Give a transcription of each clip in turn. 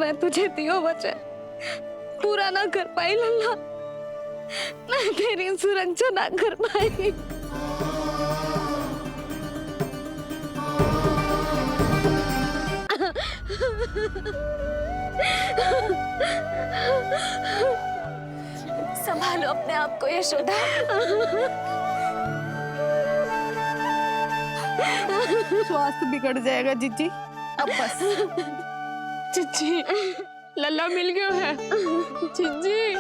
मैं तुझे दियो वचन पूरा ना कर पाई लल्ला, मैं तेरी सुरक्षा ना कर पाई। संभालो अपने आप को यशोदा। स्वास्थ्य बिगड़ जाएगा जीजी, अब बस। जीजी लल्ला मिल गयो है। जीजी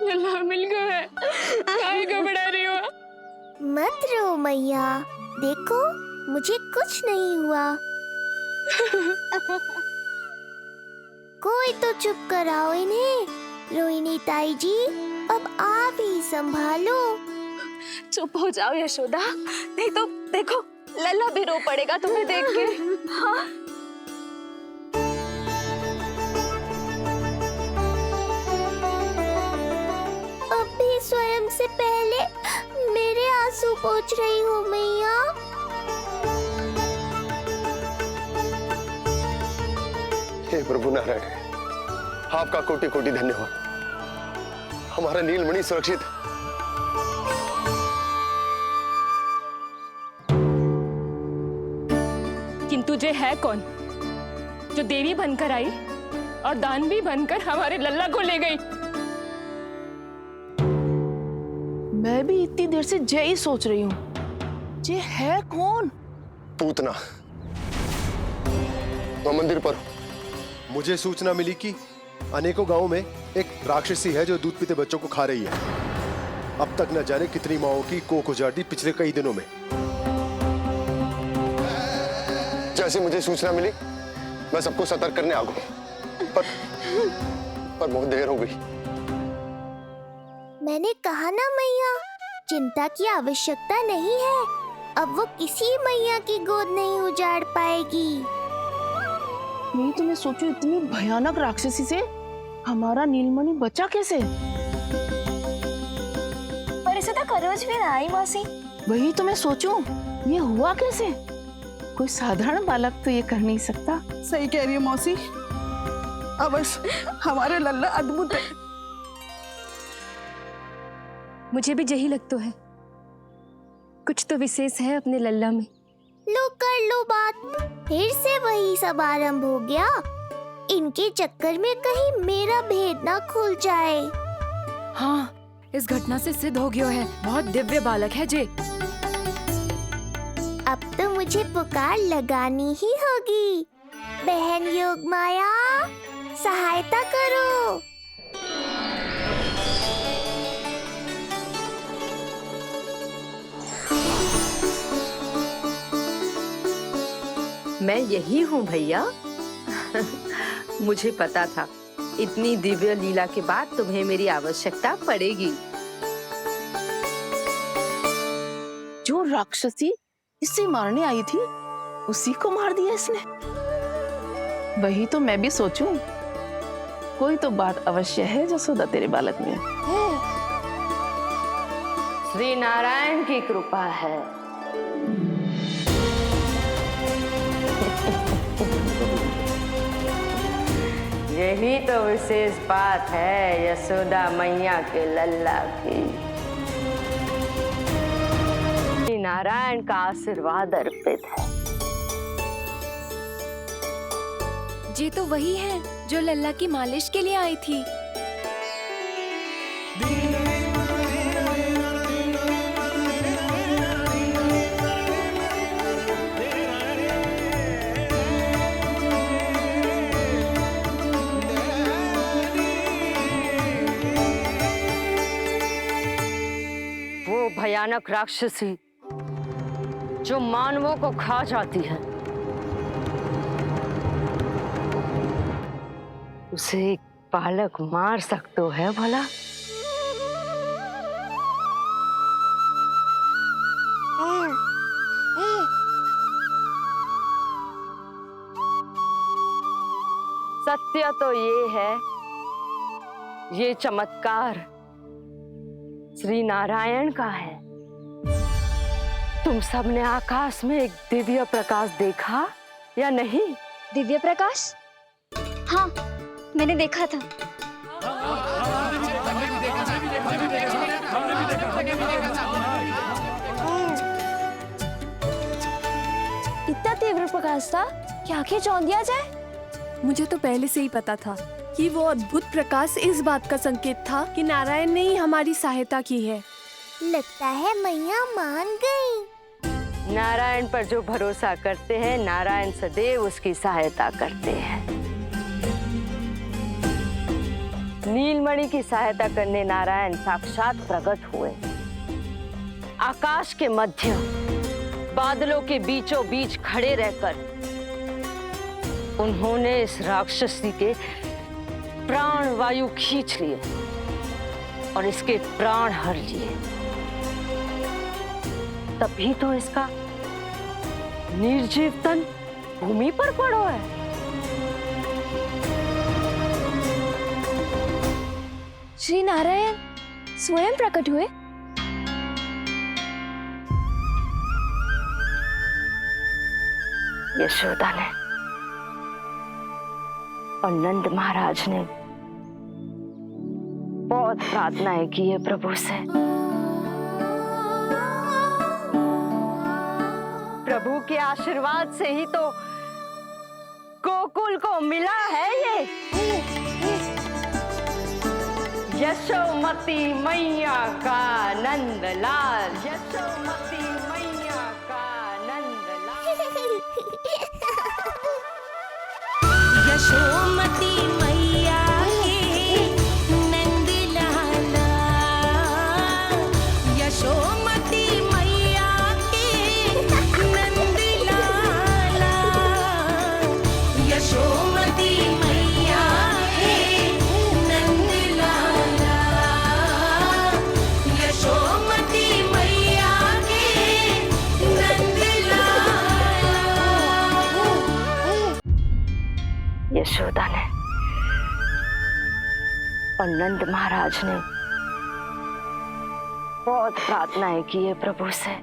लल्ला मिल गयो है, काहे घबरा रही हो? मत रो मैया, देखो मुझे कुछ नहीं हुआ। कोई तो चुप कराओ इन्हें। रोहिणी ताई जी, अब आप ही संभालो। चुप हो जाओ यशोदा, नहीं तो देखो लल्ला भी रो पड़ेगा तुम्हें देख के। हाँ अब भी स्वयं से पहले मेरे आंसू पोंछ रही हो मैया। हे प्रभु नारायण, आपका कोटि कोटि धन्यवाद। हमारा नीलमणि सुरक्षित है। किंतु जे है कौन जो देवी बनकर आई और दानवी बनकर हमारे लल्ला को ले गई? मैं भी इतनी देर से जय ही सोच रही हूँ, जे है कौन? पूतना तो मंदिर पर मुझे सूचना मिली कि अनेकों गांवों में एक राक्षसी है जो दूध पीते बच्चों को खा रही है। अब तक न जाने कितनी माओं की कोख उजाड़ दी पिछले कई दिनों में। जैसे मुझे सूचना मिली मैं सबको सतर्क करने आ गया, पर बहुत देर हो गई। मैंने कहा ना मैया, चिंता की आवश्यकता नहीं है। अब वो किसी मैया की गोद नहीं उजाड़ पाएगी। नहीं तो मैं सोचूं, इतनी भयानक राक्षसी से हमारा नीलमणि बचा कैसे? पर इसे तो करोज भी ना आई मौसी। वही तो मैं सोचूं, ये हुआ कैसे? कोई साधारण बालक तो ये कर नहीं सकता। सही कह रही है मौसी, अवश्य हमारे लल्ला अद्भुत है। मुझे भी यही लगता है, कुछ तो विशेष है अपने लल्ला में। लो कर लो बात, फिर से वही सब आरंभ हो गया। इनके चक्कर में कहीं मेरा भेद ना खुल जाए। हाँ, इस घटना से सिद्ध हो गया है, बहुत दिव्य बालक है जे। अब तो मुझे पुकार लगानी ही होगी। बहन योगमाया, सहायता करो। मैं यही हूँ भैया। मुझे पता था इतनी दिव्य लीला के बाद तुम्हें मेरी आवश्यकता पड़ेगी। जो राक्षसी इसे मारने आई थी, उसी को मार दिया इसने। वही तो मैं भी सोचूं, कोई तो बात अवश्य है जसोदा तेरे बालक में। श्री नारायण की कृपा है। यही तो विशेष बात है यशोदा मैया के लल्ला की। श्री नारायण का आशीर्वाद अर्पित है। जी तो वही है जो लल्ला की मालिश के लिए आई थी। वो भयानक राक्षसी जो मानवों को खा जाती है, उसे एक बालक मार सकते है भला? सत्य तो ये है, ये चमत्कार श्री नारायण का है। तुम सबने आकाश में एक दिव्य प्रकाश देखा या नहीं? दिव्य प्रकाश? हाँ, मैंने देखा था। इतना तीव्र प्रकाश था कि आंखें चौंधिया जाए। मुझे तो पहले से ही पता था कि वो अद्भुत प्रकाश इस बात का संकेत था कि नारायण ने ही हमारी सहायता की है। लगता है मैया मान गई। नारायण पर जो भरोसा करते हैं, नारायण सदैव उसकी सहायता करते हैं। नीलमणि की सहायता करने नारायण साक्षात प्रकट हुए। आकाश के मध्य बादलों के बीचों बीच खड़े रहकर उन्होंने इस राक्षसी के प्राण वायु खींच लिए और इसके प्राण हर लिए। तभी तो इसका निर्जीव तन भूमि पर पड़ो है। श्री नारायण स्वयं प्रकट हुए। यशोदा ने और नंद महाराज ने बहुत प्रार्थनाएं की है प्रभु से। प्रभु के आशीर्वाद से ही तो गोकुल को मिला है ये। यशोमती मैया का नंदलाल, यशोमती मैया का नंदलाल। यशोमती मैया के नंद लाला, यशोमती मैया के नंद लाला, यशोमती मैया के नंद लाला, यशोमती मैया के नंद लाला। यशोदा ने और नंद महाराज ने बहुत प्रार्थनाएं की है प्रभु से।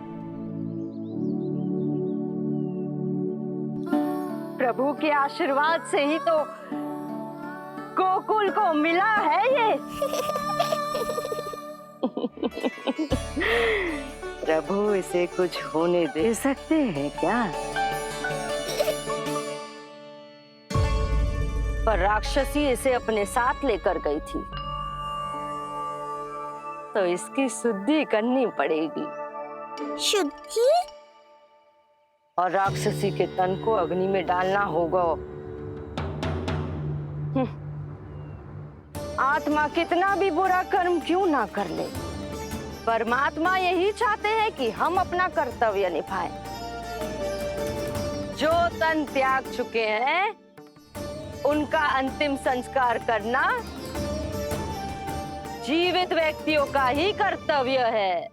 प्रभु के आशीर्वाद से ही तो गोकुल को मिला है ये। प्रभु इसे कुछ होने दे सकते हैं क्या? पर राक्षसी इसे अपने साथ लेकर गई थी, तो इसकी शुद्धि करनी पड़ेगी। शुद्धि? और राक्षसी के तन को अग्नि में डालना होगा। आत्मा कितना भी बुरा कर्म क्यों ना कर ले, परमात्मा यही चाहते हैं कि हम अपना कर्तव्य निभाएं। जो तन त्याग चुके हैं उनका अंतिम संस्कार करना जीवित व्यक्तियों का ही कर्तव्य है।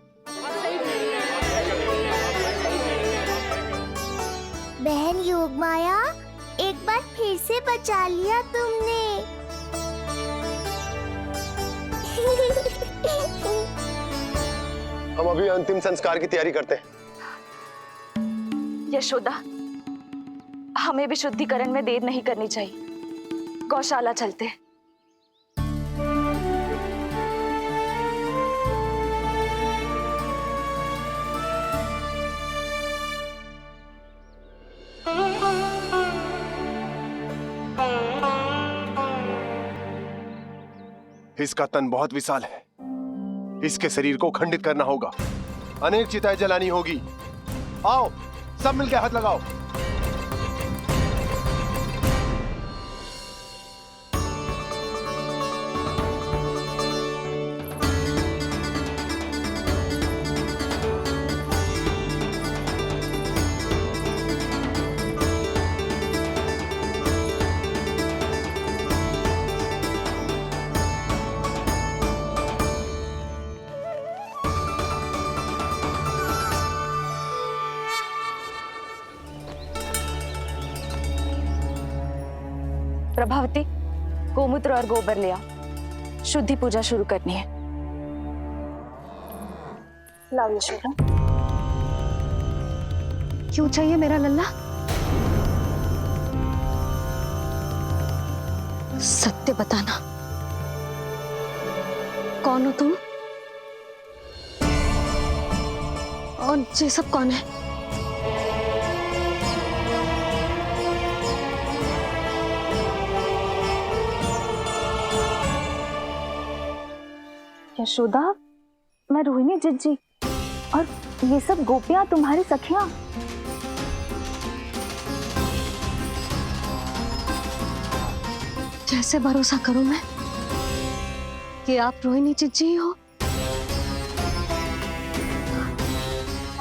बहन योगमाया, एक बार फिर से बचा लिया तुमने। हम अभी अंतिम संस्कार की तैयारी करते हैं। यशोदा, हमें भी शुद्धिकरण में देर नहीं करनी चाहिए। गौशाला चलते हैं। इसका तन बहुत विशाल है, इसके शरीर को खंडित करना होगा, अनेक चिताएं जलानी होगी। आओ सब मिलकर हाथ लगाओ। प्रभावती, गोमूत्र और गोबर ले आओ, शुद्धि पूजा शुरू करनी है। लाओ यशोदा। क्यों चाहिए मेरा लल्ला? सत्य बताना, कौन हो तुम और ये सब कौन है? यशोदा, मैं रोहिणी जिज्जी, और ये सब गोपियां तुम्हारी सखियां। कैसे भरोसा करूं मैं कि आप रोहिणी जिज्जी ही हो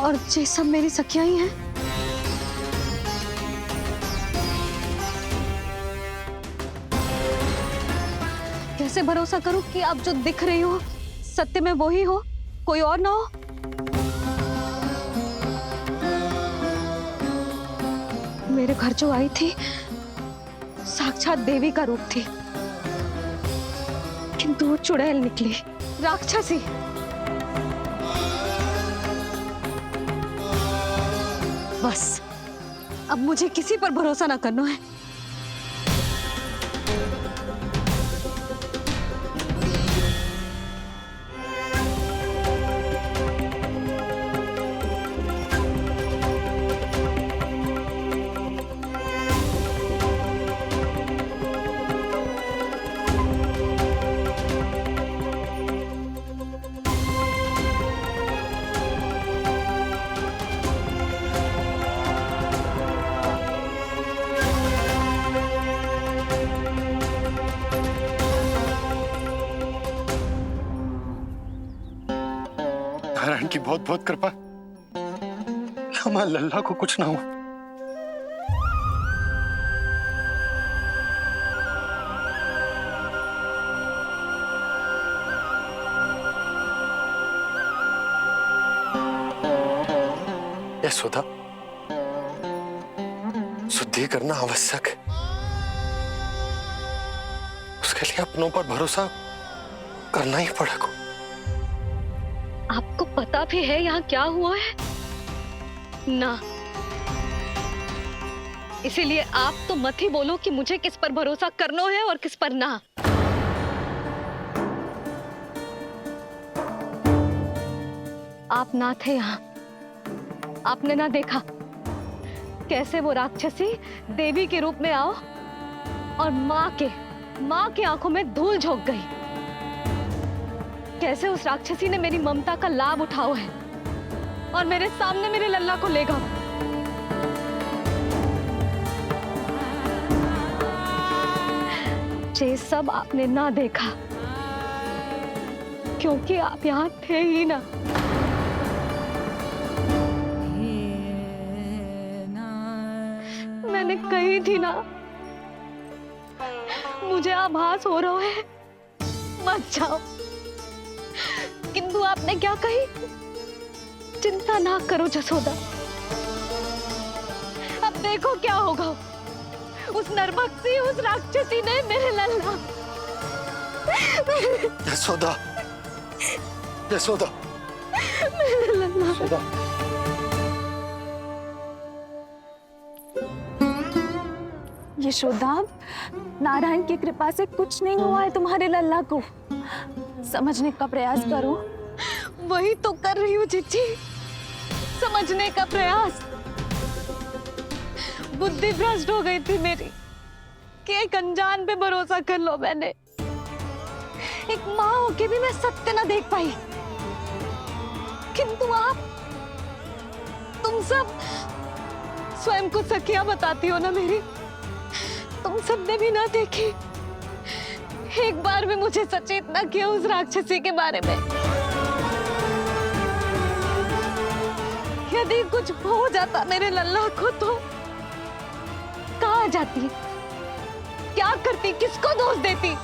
और ये सब मेरी सखियां ही हैं? कैसे भरोसा करूं कि आप जो दिख रही हो सत्य में वो ही हो, कोई और ना हो? मेरे घर जो आई थी साक्षात देवी का रूप थी, किंतु वो चुड़ैल निकली, राक्षसी। बस अब मुझे किसी पर भरोसा ना करना है। नारायण की बहुत बहुत कृपा, हमारे लल्ला को कुछ ना हुआ। यशोदा, शुद्धि करना आवश्यक है, उसके लिए अपनों पर भरोसा करना ही पड़ेगा। आपको पता भी है यहाँ क्या हुआ है ना? इसीलिए आप तो मत ही बोलो कि मुझे किस पर भरोसा करना है और किस पर ना। आप ना थे यहाँ, आपने ना देखा कैसे वो राक्षसी देवी के रूप में आओ और माँ के आंखों में धूल झोंक गई। कैसे उस राक्षसी ने मेरी ममता का लाभ उठाओ है और मेरे सामने मेरे लल्ला को ले गया। ये सब आपने ना देखा क्योंकि आप यहाँ थे ही ना। मैंने कही थी ना, मुझे आभास हो रहा है, मत जाओ। किंतु आपने क्या कही? चिंता ना करो जसोदा, अब देखो क्या होगा। उस नरभक्षी, उस राक्षसी ने मेरे लल्ला। यशोदा, यशोदा, मेरे लल्ला। यशोदा। यशोदा, नारायण की कृपा से कुछ नहीं हुआ है तुम्हारे लल्ला को। समझने का प्रयास करो। वही तो कर रही हूँ जिज्जी, समझने का प्रयास। बुद्धि भ्रष्ट हो गई थी मेरी कि एक अनजान पे भरोसा कर लो मैंने। एक माँ होके भी मैं सत्य ना देख पाई, किंतु आप, तुम सब स्वयं को सखिया बताती हो ना मेरी, तुम सबने भी ना देखी, एक बार भी मुझे सचेत ना किया उस राक्षसी के बारे में। यदि कुछ हो जाता मेरे लल्ला को तो कहाँ जाती, क्या करती, किसको दोष देती?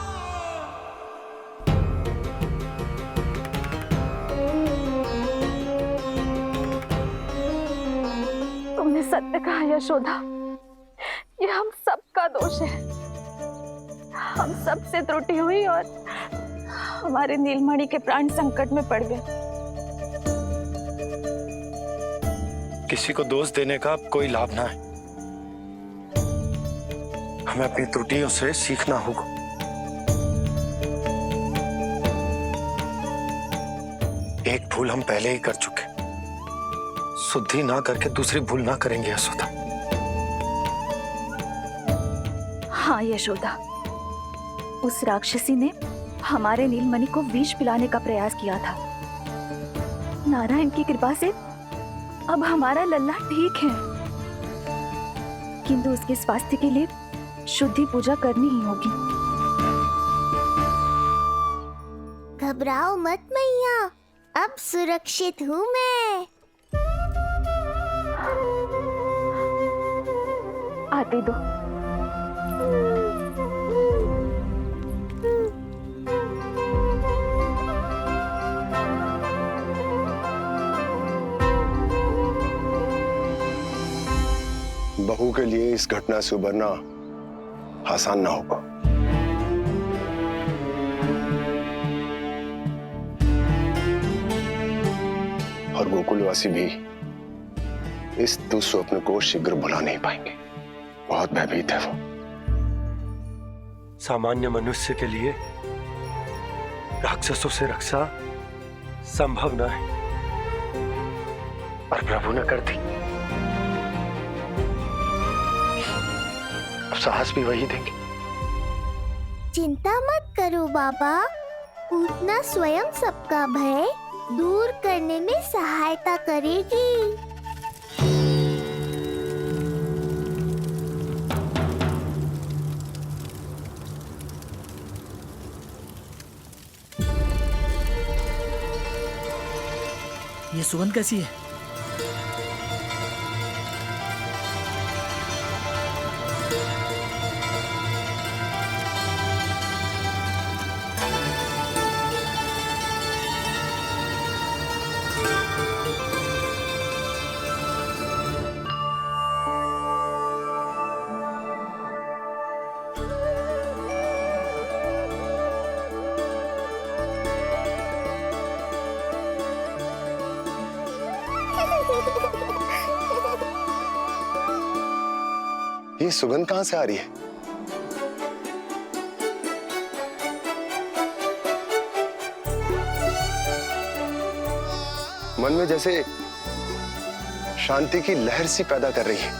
तुमने सत्य कहा यशोदा, ये हम सबका दोष है। हम सब से त्रुटि हुई और हमारे नीलमणि के प्राण संकट में पड़ गए। किसी को दोष देने का कोई लाभ ना है, हमें अपनी त्रुटियों से सीखना होगा। एक भूल हम पहले ही कर चुके, शुद्धि ना करके दूसरी भूल ना करेंगे यशोदा। हाँ यशोदा, उस राक्षसी ने हमारे नीलमणि को विष पिलाने का प्रयास किया था। नारायण की कृपा से अब हमारा लल्ला ठीक है, किंतु उसके स्वास्थ्य के लिए शुद्धि पूजा करनी ही होगी। घबराओ मत मैया, अब सुरक्षित हूँ मैं। आते दो। बहू के लिए इस घटना से उबरना आसान ना होगा। और गोकुलवासी भी इस दुस्वप्न को शीघ्र भुला नहीं पाएंगे। बहुत भयभीत है वो। सामान्य मनुष्य के लिए राक्षसों से रक्षा संभव न है, पर प्रभु ने कर दी। अब साहस भी वही देंगे। चिंता मत करो बाबा, पूतना स्वयं सबका भय दूर करने में सहायता करेगी। ये सुगंध कैसी है? ये सुगंध कहां से आ रही है? मन में जैसे शांति की लहर सी पैदा कर रही है।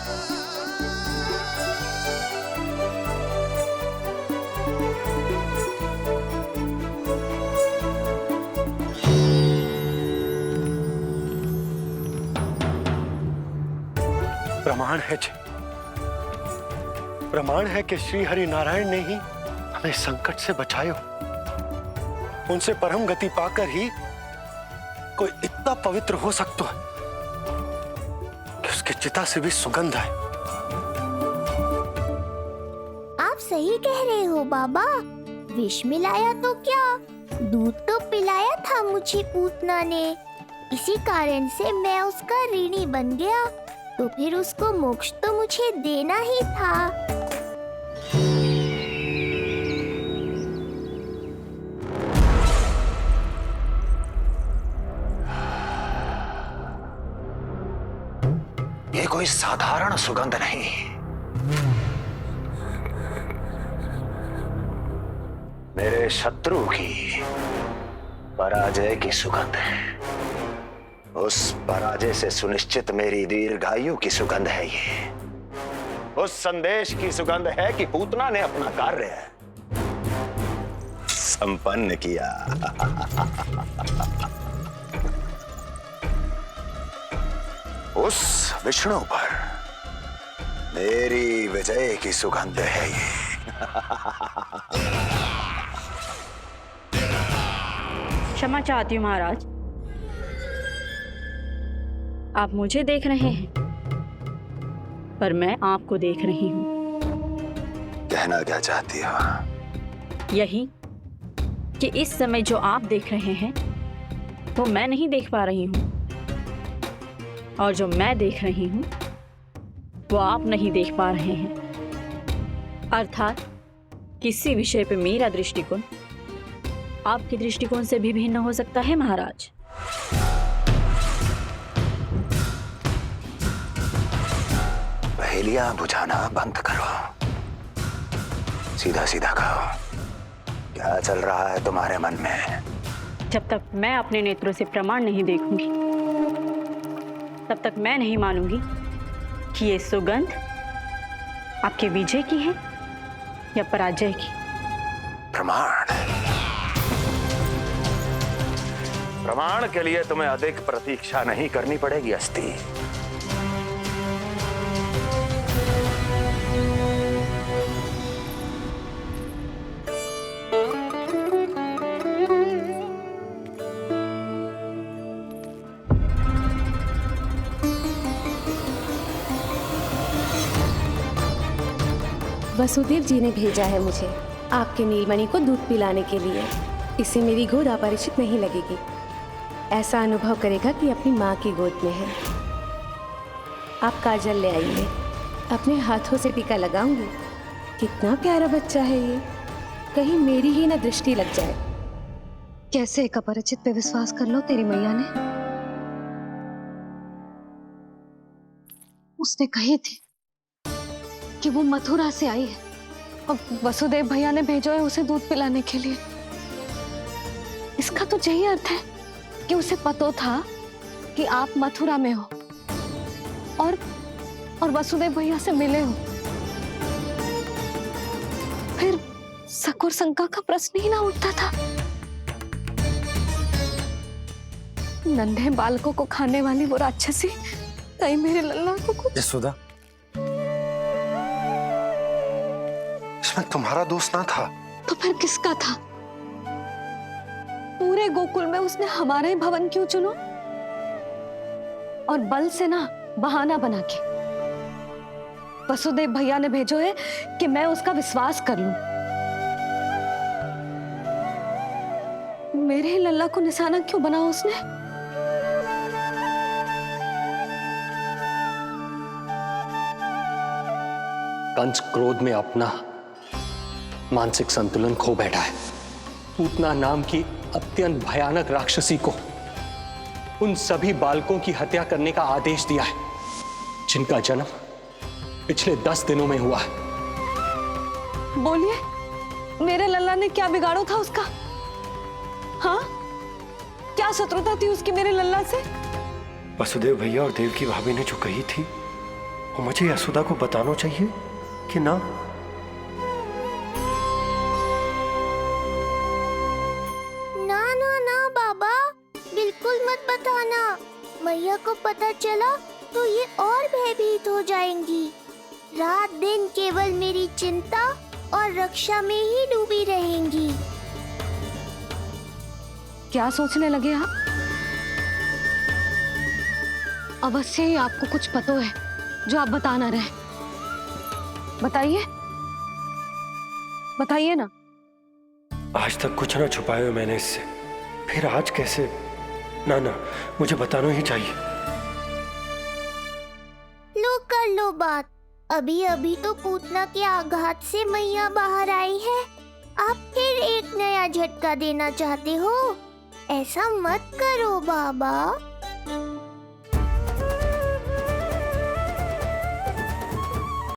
प्रमाण है जी, प्रमाण है कि श्री हरि नारायण ने ही हमें संकट से बचायो। उनसे परम गति पाकर ही कोई इतना पवित्र हो सकता है कि उसकी चिता से भी सुगंध है। आप सही कह रहे हो बाबा, विष मिलाया तो क्या, दूध तो पिलाया था मुझे पूतना ने। इसी कारण से मैं उसका ऋणी बन गया, तो फिर उसको मोक्ष तो मुझे देना ही था। ये कोई साधारण सुगंध नहीं, मेरे शत्रु की पराजय की सुगंध है। उस पराजय से सुनिश्चित मेरी दीर्घायु की सुगंध है ये। उस संदेश की सुगंध है कि पूतना ने अपना कार्य संपन्न किया। उस विष्णु पर मेरी विजय की सुगंध है ये। क्षमा चाहती हूँ महाराज, आप मुझे देख रहे हैं पर मैं आपको देख रही हूँ। कहना क्या चाहती हो? यही कि इस समय जो आप देख रहे हैं वो मैं नहीं देख पा रही हूँ, और जो मैं देख रही हूँ वो आप नहीं देख पा रहे हैं। अर्थात किसी विषय पे मेरा दृष्टिकोण आपके दृष्टिकोण से भी भिन्न हो सकता है महाराज। पहेलियां बुझाना बंद करो, सीधा सीधा कहो क्या चल रहा है तुम्हारे मन में? जब तक मैं अपने नेत्रों से प्रमाण नहीं देखूंगी तब तक मैं नहीं मानूंगी कि ये सुगंध आपके विजय की है या पराजय की। प्रमाण के लिए तुम्हें अधिक प्रतीक्षा नहीं करनी पड़ेगी अस्ति। वसुदेव जी ने भेजा है मुझे आपके नीलमणि को दूध पिलाने के लिए। इससे मेरी गोद अपरिचित नहीं लगेगी। ऐसा अनुभव करेगा कि अपनी माँ की गोद में है। आप काजल ले आइए, अपने हाथों से टीका लगाऊंगी। कितना प्यारा बच्चा है ये, कहीं मेरी ही ना दृष्टि लग जाए। कैसे एक अपरिचित पे विश्वास कर लो तेरी मैया ने? उसने कही थी कि वो मथुरा से आई है और वसुदेव भैया ने भेजा है उसे दूध पिलाने के लिए। इसका तो यही अर्थ है कि उसे पता था कि आप मथुरा में हो और वसुदेव भैया से मिले हो। फिर शक और शंका का प्रश्न ही ना उठता था। नन्हे बालकों को खाने वाली वो राक्षसी कहीं मेरे लल्ला को कुछ। यशोदा, इसमें तुम्हारा दोष ना था। तो फिर किसका था? पूरे गोकुल में उसने हमारा ही भवन क्यों चुना? और बल से ना बहाना बना के वसुदेव भैया ने भेजो है कि मैं उसका विश्वास कर लूं। मेरे ही लल्ला को निशाना क्यों बना उसने? कंस क्रोध में अपना मानसिक संतुलन खो बैठा है। पूतना नाम की अत्यंत भयानक राक्षसी को उन सभी बालकों की हत्या करने का आदेश दिया है जिनका जन्म पिछले 10 दिनों में हुआ है। बोलिए, मेरे लल्ला ने क्या बिगाड़ा था उसका? हाँ, क्या शत्रुता थी उसकी मेरे लल्ला से? वसुदेव भैया और देवकी भाभी ने जो कही थी वो मुझे यशोदा को बताना चाहिए कि ना? ना बाबा, बिल्कुल मत बताना। मैया को पता चला तो ये और भयभीत हो जाएंगी। रात दिन केवल मेरी चिंता और रक्षा में ही डूबी रहेंगी। क्या सोचने लगे आप? अवश्य ही आपको कुछ पता है जो आप बता ना रहे। बताइए, बताइए ना। आज तक कुछ ना छुपाया मैंने इससे, फिर आज कैसे? ना, मुझे बताना ही चाहिए। लो कर लो बात। अभी अभी तो पूतना के आघात से मैया बाहर आई है। आप फिर एक नया झटका देना चाहते हो? ऐसा मत करो बाबा।